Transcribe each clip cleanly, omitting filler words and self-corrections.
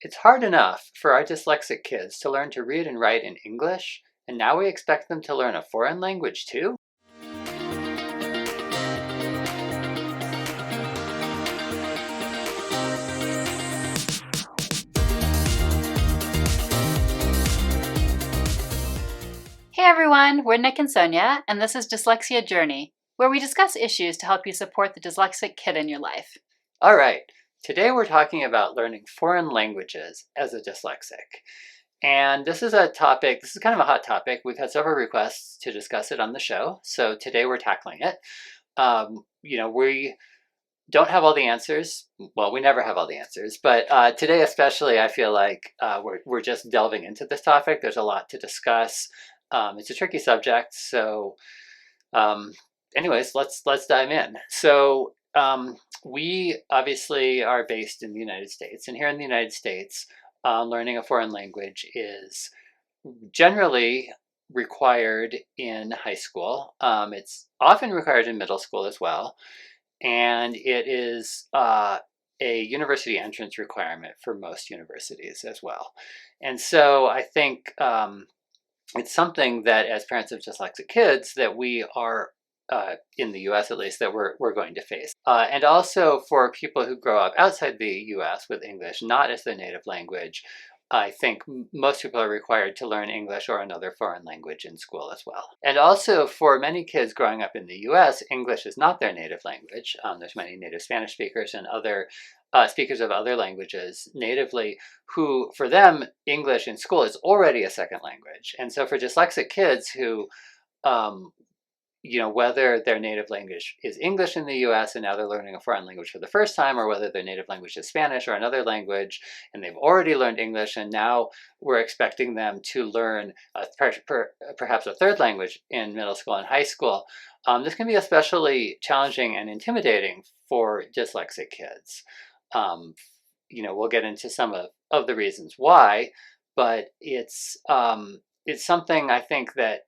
It's hard enough for our dyslexic kids to learn to read and write in English, and now we expect them to learn a foreign language too? Hey everyone, we're Nick and Sonia, and this is Dyslexia Journey, where we discuss issues to help you support the dyslexic kid in your life. All right, today we're talking about learning foreign languages as a dyslexic. And this is kind of a hot topic. We've had several requests to discuss it on the show, so today we're tackling it. We don't have all the answers. Well, we never have all the answers, but today especially, I feel like we're just delving into this topic. There's a lot to discuss. It's a tricky subject, so anyways, let's dive in. So we obviously are based in the United States, and here in the United States, learning a foreign language is generally required in high school. It's often required in middle school as well, and it is a university entrance requirement for most universities as well. And so I think it's something that, as parents of dyslexic kids, that we are in the U.S. at least, that we're going to face. And also for people who grow up outside the U.S. with English not as their native language, I think most people are required to learn English or another foreign language in school as well. And also for many kids growing up in the U.S., English is not their native language. There's many native Spanish speakers and other speakers of other languages natively who, for them, English in school is already a second language. And so for dyslexic kids who whether their native language is English in the US and now they're learning a foreign language for the first time, or whether their native language is Spanish or another language and they've already learned English and now we're expecting them to learn perhaps a third language in middle school and high school, this can be especially challenging and intimidating for dyslexic kids. We'll get into some of the reasons why, but it's something I think that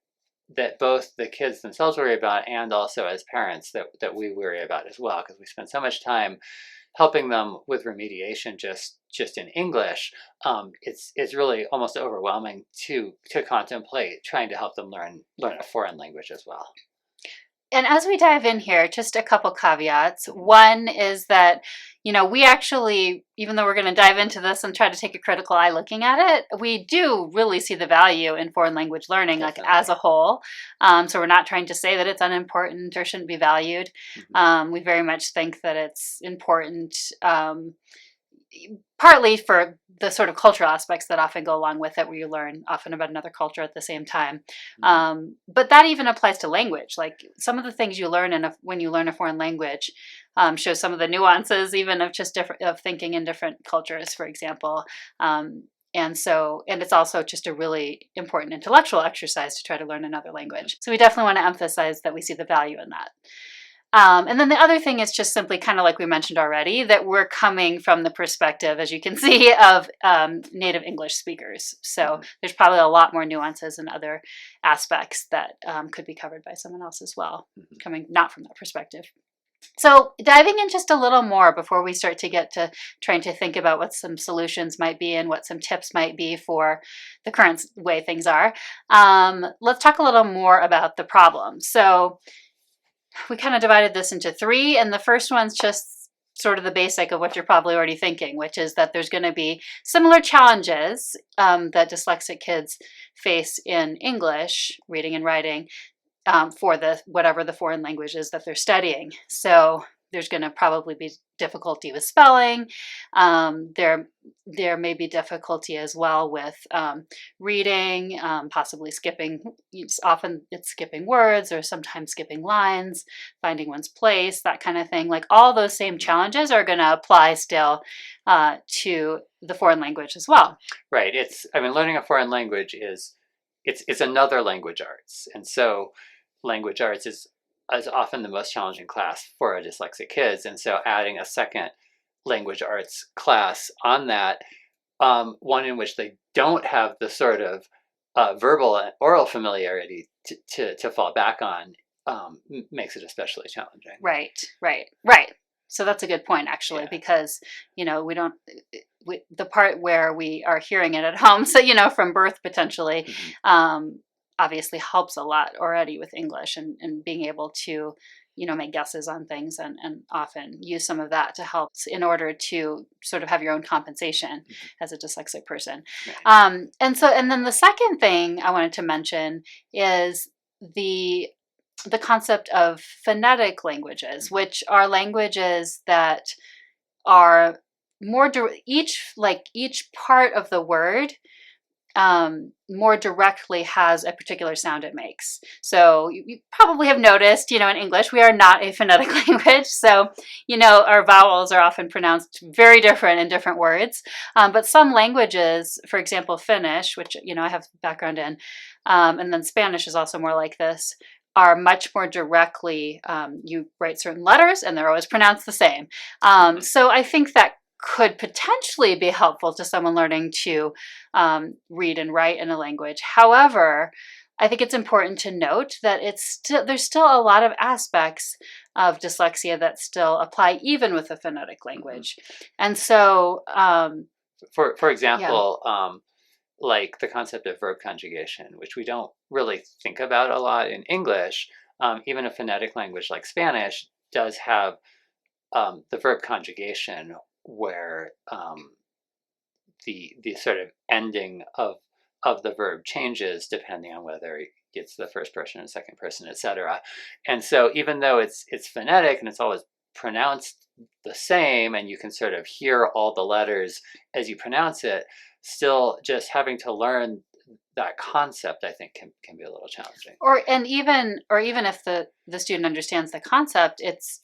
both the kids themselves worry about and also as parents that we worry about as well, because we spend so much time helping them with remediation just in English. It's really almost overwhelming to contemplate trying to help them learn a foreign language as well. And as we dive in here, just a couple caveats. One is that, we actually, even though we're going to dive into this and try to take a critical eye looking at it, we do really see the value in foreign language learning, Definitely. like as a whole. So we're not trying to say that it's unimportant or shouldn't be valued. Mm-hmm. We very much think that it's important, partly for the sort of cultural aspects that often go along with it, where you learn often about another culture at the same time. Mm-hmm. But that even applies to language. Like some of the things you learn when you learn a foreign language show some of the nuances, even of just of thinking in different cultures, for example. And it's also just a really important intellectual exercise to try to learn another language. So we definitely want to emphasize that we see the value in that. And then the other thing is just simply kind of like we mentioned already, that we're coming from the perspective, as you can see, of native English speakers. So there's probably a lot more nuances and other aspects that could be covered by someone else as well, coming not from that perspective. So diving in just a little more before we start to get to trying to think about what some solutions might be and what some tips might be for the current way things are, let's talk a little more about the problem. So we kind of divided this into three, and the first one's just sort of the basic of what you're probably already thinking, which is that there's going to be similar challenges that dyslexic kids face in English, reading and writing, for whatever the foreign language is that they're studying. So there's going to probably be difficulty with spelling. There may be difficulty as well with reading, possibly skipping. Often it's skipping words or sometimes skipping lines, finding one's place, that kind of thing. Like all those same challenges are going to apply still to the foreign language as well. Right. Learning a foreign language it's another language arts, and so language arts is often the most challenging class for our dyslexic kids, and so adding a second language arts class on that, one in which they don't have the sort of verbal and oral familiarity to fall back on, makes it especially challenging. Right. So that's a good point, actually, Yeah. because, we don't, the part where we are hearing it at home, so, from birth potentially, obviously helps a lot already with English and being able to, make guesses on things and often use some of that to help in order to sort of have your own compensation as a dyslexic person. Right. And then the second thing I wanted to mention is the concept of phonetic languages, which are languages that are each part of the word more directly has a particular sound it makes. So you probably have noticed, in English, we are not a phonetic language. So, our vowels are often pronounced very different in different words. But some languages, for example, Finnish, which, I have background in, and then Spanish is also more like this, are much more directly, you write certain letters and they're always pronounced the same. So I think that could potentially be helpful to someone learning to read and write in a language. However, I think it's important to note that there's still a lot of aspects of dyslexia that still apply even with a phonetic language. And so, For example, like the concept of verb conjugation, which we don't really think about a lot in English, even a phonetic language like Spanish does have the verb conjugation where the sort of ending of the verb changes depending on whether it's the first person or second person, etc. And so even though it's phonetic and it's always pronounced the same, and you can sort of hear all the letters as you pronounce it, still just having to learn that concept, I think, can be a little challenging. Or even if the student understands the concept, it's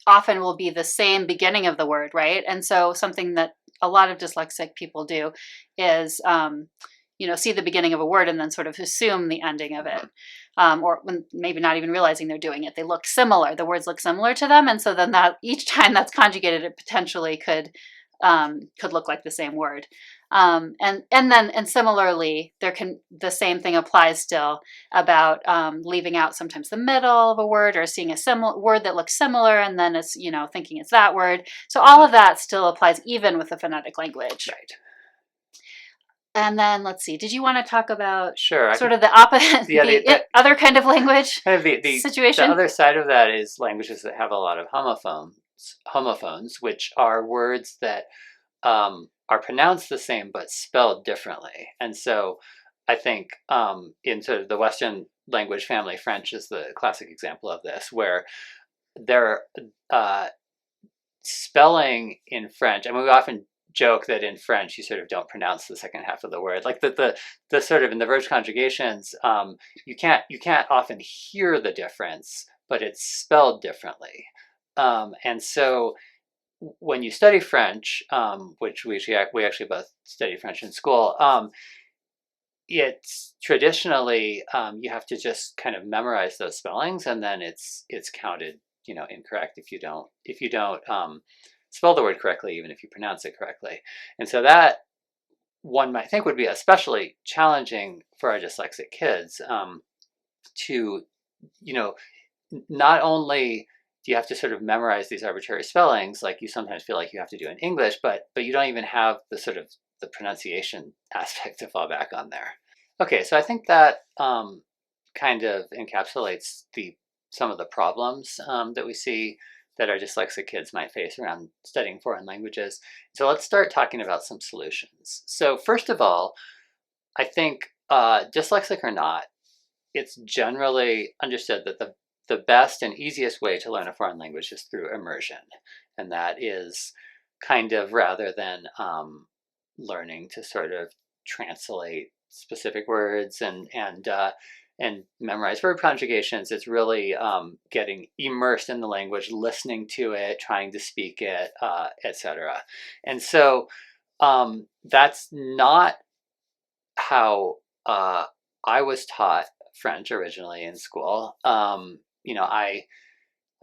often will be the same beginning of the word, right? And so something that a lot of dyslexic people do is see the beginning of a word and then sort of assume the ending of it, or when maybe not even realizing they're doing it. They look similar. The words look similar to them, and so then that each time that's conjugated, it potentially could look like the same word. And similarly, the same thing applies still about leaving out sometimes the middle of a word or seeing a similar word that looks similar and then it's thinking it's that word. So all of that still applies even with a phonetic language. Right. And then let's see. Did you want to talk about sort of the opposite, the other kind of language kind of the situation? The other side of that is languages that have a lot of homophones, which are words that are pronounced the same but spelled differently. And so I think in sort of the Western language family, French is the classic example of this, where their spelling in French, I mean, we often joke that in French you sort of don't pronounce the second half of the word, like the sort of in the verb conjugations, you can't often hear the difference, but it's spelled differently. And so when you study French, which we actually both studied French in school, it's traditionally you have to just kind of memorize those spellings, and then it's counted, incorrect if you don't spell the word correctly, even if you pronounce it correctly. And so that one might think would be especially challenging for our dyslexic kids, to, not only do you have to sort of memorize these arbitrary spellings like you sometimes feel like you have to do in English, but you don't even have the sort of the pronunciation aspect to fall back on there. Okay, so I think that kind of encapsulates some of the problems that we see that our dyslexic kids might face around studying foreign languages. So let's start talking about some solutions. So first of all, I think dyslexic or not, it's generally understood that the best and easiest way to learn a foreign language is through immersion. And that is kind of, rather than learning to sort of translate specific words and memorize verb conjugations, it's really getting immersed in the language, listening to it, trying to speak it, etc. And so that's not how I was taught French originally in school.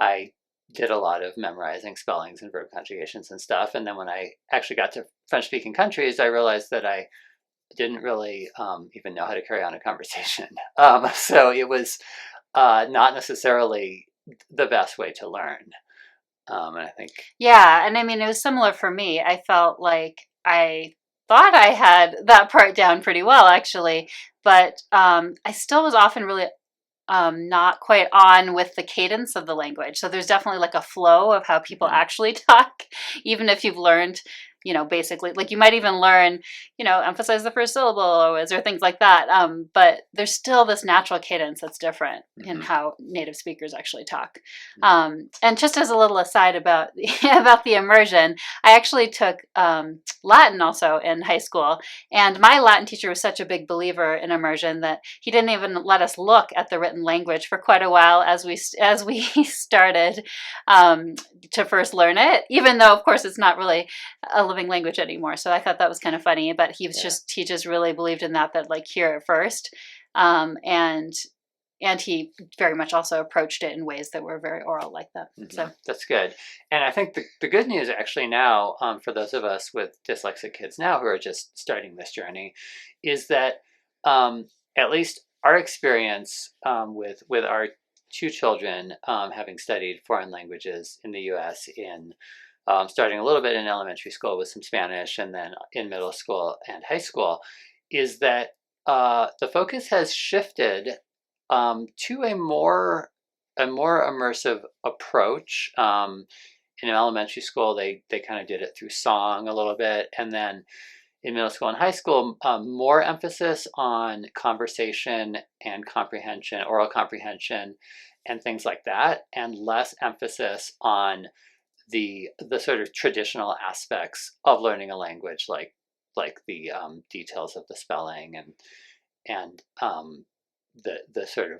I did a lot of memorizing spellings and verb conjugations and stuff. And then when I actually got to French-speaking countries, I realized that I didn't really even know how to carry on a conversation. So it was not necessarily the best way to learn. And I think, Yeah, and I mean, it was similar for me. I felt like I thought I had that part down pretty well, actually, but I still was often really not quite on with the cadence of the language. So there's definitely like a flow of how people mhm, actually talk, even if you've learned, basically, like you might even learn, emphasize the first syllable always or things like that. But there's still this natural cadence that's different in mhm, how native speakers actually talk. mhm, And just as a little aside about about the immersion, I actually took Latin also in high school, and my Latin teacher was such a big believer in immersion that he didn't even let us look at the written language for quite a while as we started to first learn it. Even though, of course, it's not really a living language anymore. So I thought that was kind of funny. But yeah, he just really believed in that like here at first, and he very much also approached it in ways that were very oral like that. So that's good. And I think the good news actually now, for those of us with dyslexic kids now who are just starting this journey, is that at least our experience with our two children having studied foreign languages in the U.S. in starting a little bit in elementary school with some Spanish and then in middle school and high school, is that the focus has shifted to a more immersive approach. In elementary school, they kind of did it through song a little bit, and then in middle school and high school, more emphasis on conversation and comprehension, oral comprehension, and things like that, and less emphasis on the sort of traditional aspects of learning a language, like the details of the spelling and the sort of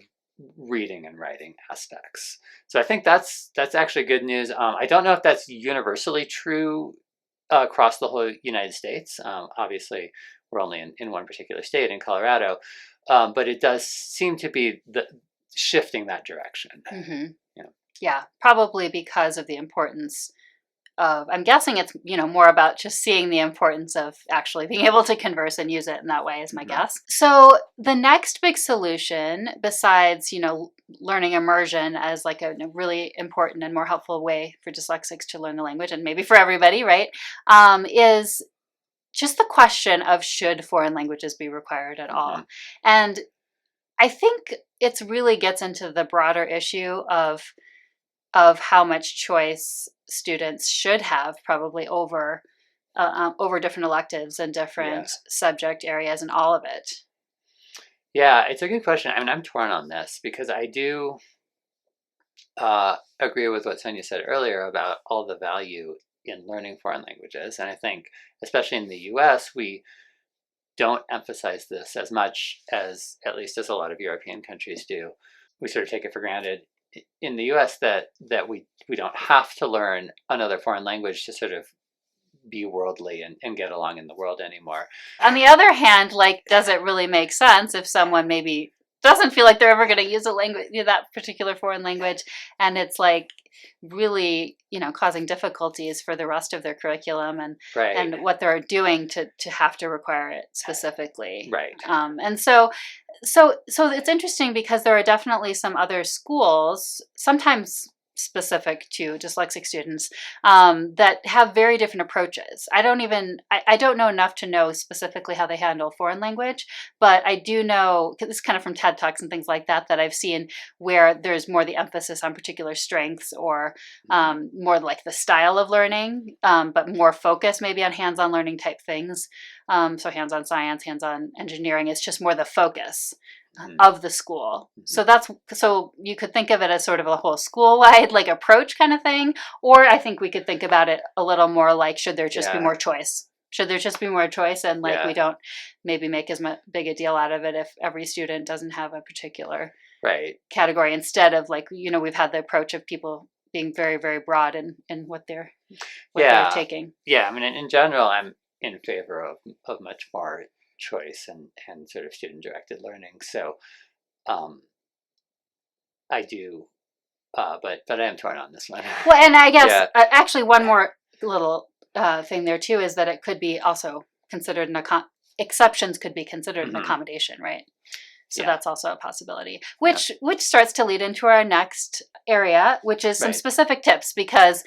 reading and writing aspects. So I think that's actually good news. I don't know if that's universally true across the whole United States. Obviously, we're only in one particular state in Colorado, but it does seem to be shifting that direction. hmm Yeah. yeah, probably because of the importance of, I'm guessing it's, more about just seeing the importance of actually being able to converse and use it in that way is my Hmm. guess. So the next big solution besides, learning immersion as like a really important and more helpful way for dyslexics to learn the language, and maybe for everybody, right, is just the question of should foreign languages be required at Hmm. all? And I think it's really gets into the broader issue of how much choice students should have probably over different electives and Yeah. different subject areas and all of it. Yeah, it's a good question. I mean, I'm torn on this because I do agree with what Sonia said earlier about all the value in learning foreign languages. And I think, especially in the US, we don't emphasize this as much as, at least as a lot of European countries do. We sort of take it for granted in the US that we don't have to learn another foreign language to sort of be worldly and get along in the world anymore. On the other hand, like, does it really make sense if someone maybe doesn't feel like they're ever going to use a language, that particular foreign language, and it's like really, causing difficulties for the rest of their curriculum and Right, what they're doing to have to require it specifically. right. And so it's interesting because there are definitely some other schools, sometimes specific to dyslexic students, that have very different approaches. I don't know enough to know specifically how they handle foreign language, but I do know, 'cause this is kind of from TED Talks and things like that I've seen where there's more the emphasis on particular strengths or Mhm. more like the style of learning, but more focus maybe on hands-on learning type things. So hands-on science, hands-on engineering, it's just more the focus Mhm. of the school. Mhm. So you could think of it as sort of a whole school-wide like approach kind of thing, or I think we could think about it a little more like should there just be Yeah, more choice? Should there just be more choice and like we yeah, don't maybe make as big a deal out of it if every student doesn't have a particular right. category instead of like we've had the approach of people being very very broad in what they're Yeah, taking. yeah. I mean, in general, I'm in favor of much more choice and sort of student directed learning. So, um, I do, but I am torn on this one. Well, and I guess Yeah. actually one more little thing there too is that it could be also considered exceptions could be considered an Hmm. accommodation, right? So Yeah. that's also a possibility, which starts to lead into our next area, which is some Right. specific tips, because,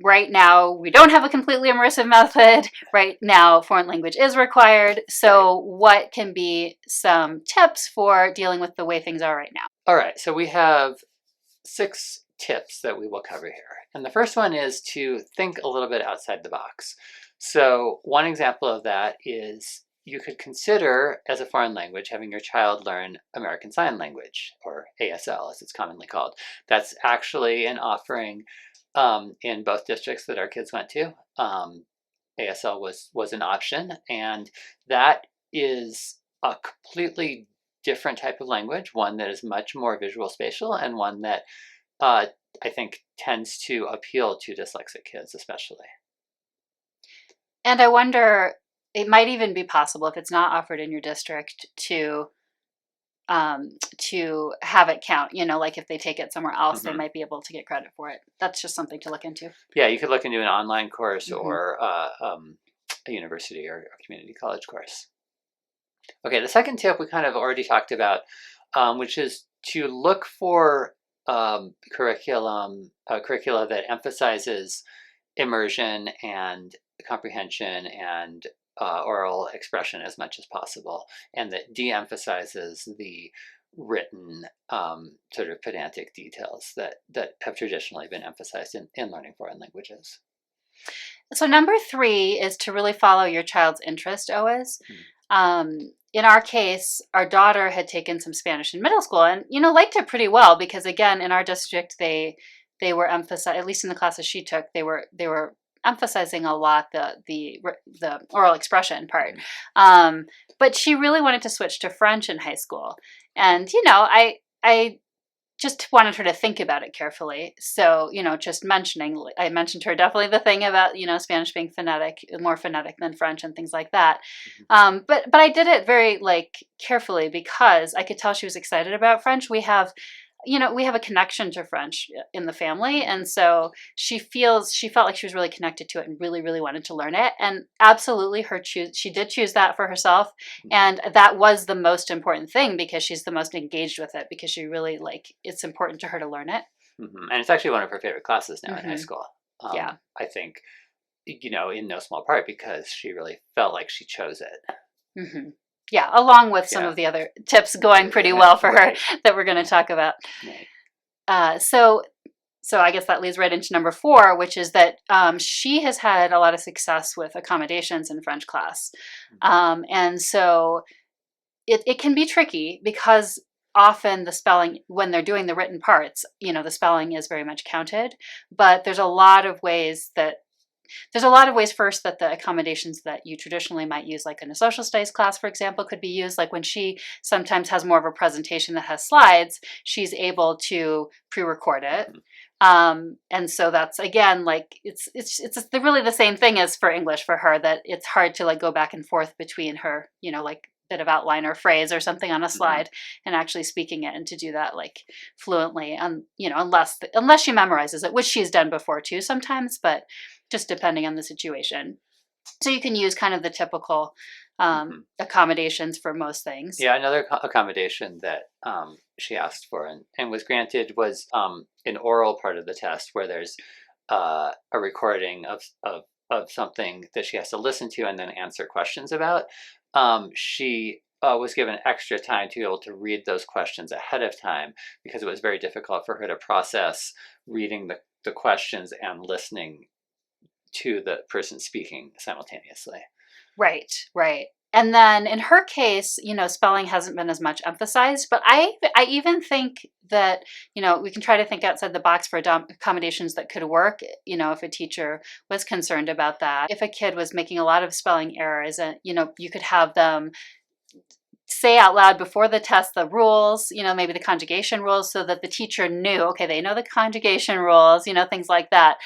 right now we don't have a completely immersive method. Right now, foreign language is required. So what can be some tips for dealing with the way things are right now? All right. So we have 6 tips that we will cover here. And the first one is to think a little bit outside the box. So one example of that is you could consider, as a foreign language, having your child learn American Sign Language, or ASL as it's commonly called. That's actually an offering in both districts that our kids went to. ASL was an option, and that is a completely different type of language, one that is much more visual spatial, and one that uh, I think tends to appeal to dyslexic kids especially. And I wonder, it might even be possible, if it's not offered in your district, to have it count. Like if they take it somewhere else, they might be able to get credit for it. That's just something to look into. Yeah, you could look into an online course Mm-hmm. or a university or a community college course. Okay, the second tip we kind of already talked about, which is to look for curricula that emphasizes immersion and comprehension and oral expression as much as possible, and that de-emphasizes the written sort of pedantic details that have traditionally been emphasized in learning foreign languages. So number 3 is to really follow your child's interest always. In our case, our daughter had taken some Spanish in middle school and, liked it pretty well, because again, in our district, they were emphasizing, at least in the classes she took, they were emphasizing a lot the oral expression part. But she really wanted to switch to French in high school. And, I just wanted her to think about it carefully. So, I mentioned to her definitely the thing about, Spanish being more phonetic than French and things like that. But I did it very carefully, because I could tell she was excited about French. We have a connection to French in the family. And so she felt like she was really connected to it and really, really wanted to learn it. And absolutely she did choose that for herself. And that was the most important thing, because she's the most engaged with it, because she really it's important to her to learn it. And it's actually one of her favorite classes now in high school. Yeah. I think, in no small part because she really felt like she chose it. Yeah, along with some of the other tips going pretty well for her that we're going to talk about. Right. So I guess that leads right into number 4, which is that she has had a lot of success with accommodations in French class. And so it can be tricky, because often the spelling, when they're doing the written parts, the spelling is very much counted. But there's a lot of ways first that the accommodations that you traditionally might use, like in a social studies class, for example, could be used. Like when she sometimes has more of a presentation that has slides, she's able to pre-record it. And so that's, again, it's really the same thing as for English for her, that it's hard to go back and forth between her, bit of outline or phrase or something on a slide and actually speaking it, and to do that fluently, and unless she memorizes it, which she's done before too sometimes, but just depending on the situation. So you can use kind of the typical accommodations for most things. Yeah, another accommodation that she asked for and was granted was an oral part of the test, where there's a recording of something that she has to listen to and then answer questions about. She was given extra time to be able to read those questions ahead of time, because it was very difficult for her to process reading the questions and listening to the person speaking simultaneously. Right. And then in her case, spelling hasn't been as much emphasized, but I even think that, we can try to think outside the box for accommodations that could work, if a teacher was concerned about that. If a kid was making a lot of spelling errors, and, you could have them say out loud before the test the rules, maybe the conjugation rules, so that the teacher knew, okay, they know the conjugation rules, things like that.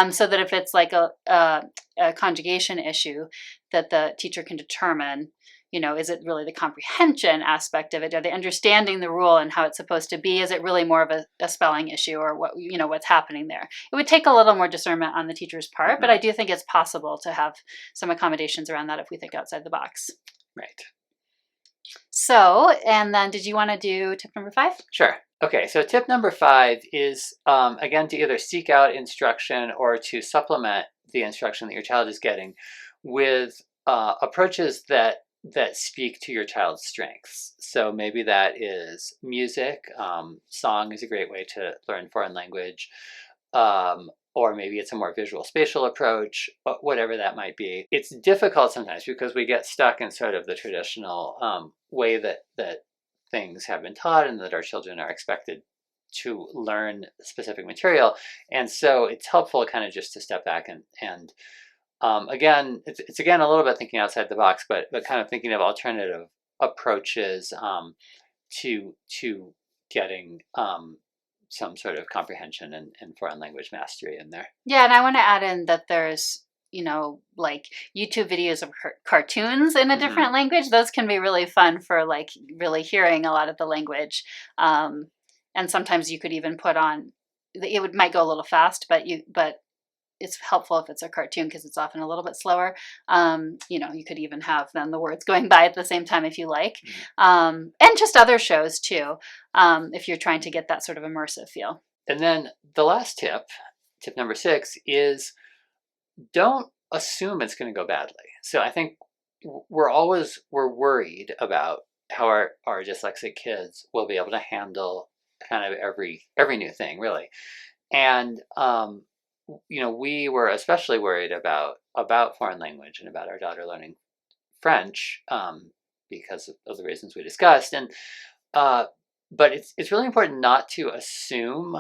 So that if it's a conjugation issue, that the teacher can determine, is it really the comprehension aspect of it? Are they understanding the rule and how it's supposed to be? Is it really more of a spelling issue, or what's happening there? It would take a little more discernment on the teacher's part, but I do think it's possible to have some accommodations around that if we think outside the box. Right. So, and then did you want to do tip number 5? Sure. Okay, so tip number 5 is, again, to either seek out instruction or to supplement the instruction that your child is getting with approaches that speak to your child's strengths. So maybe that is music. Song is a great way to learn foreign language. Or maybe it's a more visual spatial approach, whatever that might be. It's difficult sometimes because we get stuck in sort of the traditional way that things have been taught and that our children are expected to learn specific material. And so it's helpful kind of just to step back and again, it's again a little bit thinking outside the box, but kind of thinking of alternative approaches to getting some sort of comprehension and foreign language mastery in there. Yeah, and I want to add in that there's, like YouTube videos of cartoons in a different language. Those can be really fun for like really hearing a lot of the language. And sometimes you could even put on, might go a little fast, but it's helpful if it's a cartoon because it's often a little bit slower. You could even have then the words going by at the same time if you like. And just other shows too, if you're trying to get that sort of immersive feel. And then the last tip number 6, is don't assume it's going to go badly. So I think we're worried about how our dyslexic kids will be able to handle kind of every new thing, really. And we were especially worried about foreign language and about our daughter learning French because of the reasons we discussed. And but it's really important not to assume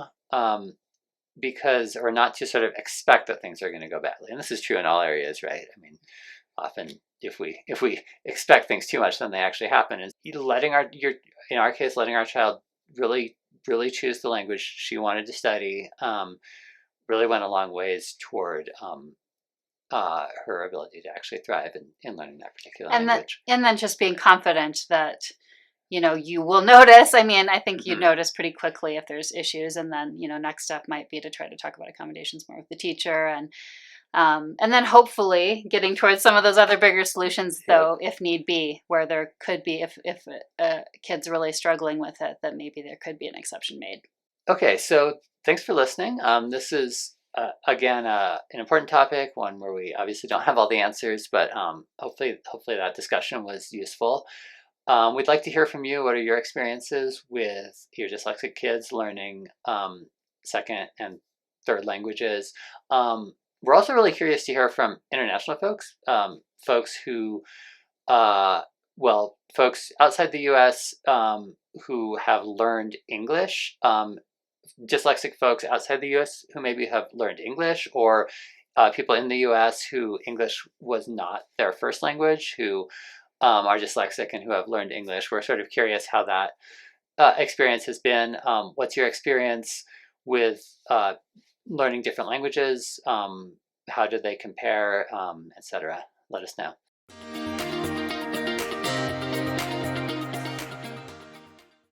or not to sort of expect that things are going to go badly. And this is true in all areas, right? I mean, often if we expect things too much, then they actually happen. And letting in our case, letting our child really choose the language she wanted to study really went a long ways toward her ability to actually thrive in learning that particular language. And then just being confident that you will notice. I mean, I think you notice pretty quickly if there's issues, and then next step might be to try to talk about accommodations more with the teacher, and then hopefully getting towards some of those other bigger solutions, though, if need be, where there could be, if a kid's really struggling with it, that maybe there could be an exception made. Okay, so thanks for listening. This is again an important topic, one where we obviously don't have all the answers, but hopefully that discussion was useful. We'd like to hear from you. What are your experiences with your dyslexic kids learning second and third languages? We're also really curious to hear from international folks, folks who, folks outside the U.S. Who have learned English, dyslexic folks outside the U.S. who maybe have learned English, or people in the U.S. who English was not their first language, who are dyslexic and who have learned English. We're sort of curious how that experience has been. What's your experience with learning different languages? How do they compare, etc.? Let us know.